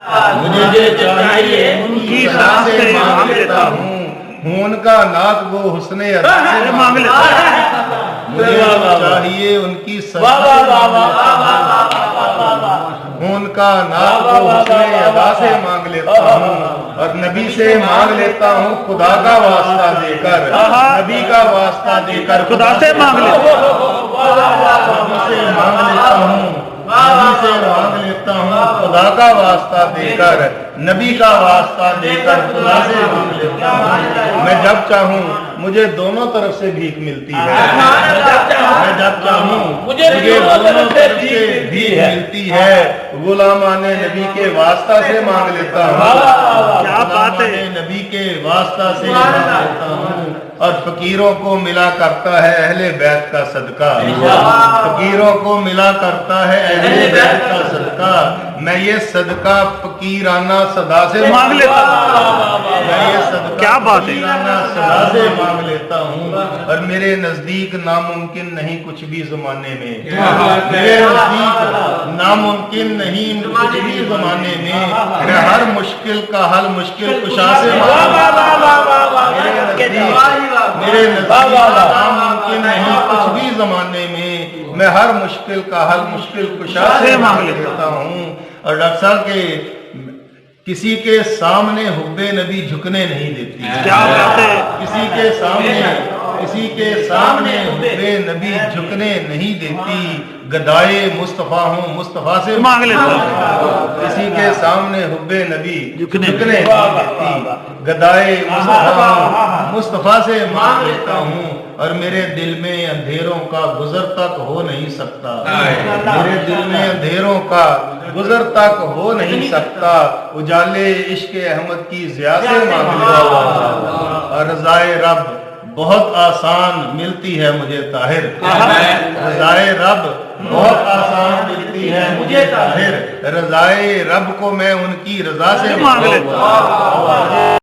مجھے چاہیے ان کی راہ سے مانگ لیتا ہوں، ان کا ناک وہ حسن ادا سے مانگ لیتا ہوں، مجھے چاہیے ان کی سجدہ سے مانگ لیتا ہوں، ان کا ناک وہ حسن ادا سے مانگ لیتا ہوں، اور نبی سے مانگ لیتا ہوں خدا کا واسطہ دے کر، نبی کا واسطہ دے کر خدا سے مانگ لیتا نبی سے مانگ لیتا ہوں، نبی سے مانگ لیتا ہوں خدا کا واسطہ دے کر، نبی کا واسطہ دے کر خدا سے مانگ لیتا ہوں۔ میں جب چاہوں مجھے دونوں طرف سے بھیک ملتی ہے، میں جب چاہوں مجھے دونوں طرف سے بھیک ملتی ہے، غلامان نبی کے واسطہ سے مانگ لیتا ہوں، کیا بات ہے، غلامان نبی کے واسطہ سے مانگ لیتا ہوں، اور فقیروں کو ملا کرتا ہے اہل بیت کا صدقہ، فقیروں کو ملا کرتا ہے اہل بیت کا صدقہ، میں یہ صدقہ فقیرانہ صدا سے مانگ لیتا ہوں، میں یہ صدقہ کیا بات ہے، فقیرانہ صدا سے مانگ لیتا ہوں، اور میرے نزدیک ناممکن نہیں کچھ بھی زمانے میں، میرے نزدیک ناممکن نہیں کچھ بھی زمانے میں، میں ہر مشکل کا حل مشکل کشا سے میرے نزدیک ناممکن نہیں کچھ بھی زمانے میں ہر مشکل کا حل مشکل کشا سے مانگ لیتا ہوں۔ اور ڈاکٹر صاحب کے کسی کے سامنے حب نبی جھکنے نہیں دیتی، کیا بات ہے، کسی کے سامنے حب نبی جھکنے نہیں دیتی، گدائے مصطفیٰ ہوں مصطفیٰ سے مانگ لیتا ہوں، کسی کے سامنے حب نبی جھکنے نہیں دیتی، گدائے مصطفیٰ ہوں مصطفیٰ سے مانگ لیتا ہوں، اور میرے دل میں اندھیروں کا گزر تک ہو نہیں سکتا، میرے دل میں اندھیروں کا گزر تک ہو نہیں سکتا، اجالے عشق احمد کی ضیاء سے مانگ لیتا ہوں، اور رضائے رب بہت آسان ملتی ہے مجھے طاہر، رضائے رب بہت آسان ملتی ہے مجھے طاہر، رضائے رب کو میں ان کی رضا سے مانگ لیتا ہوں۔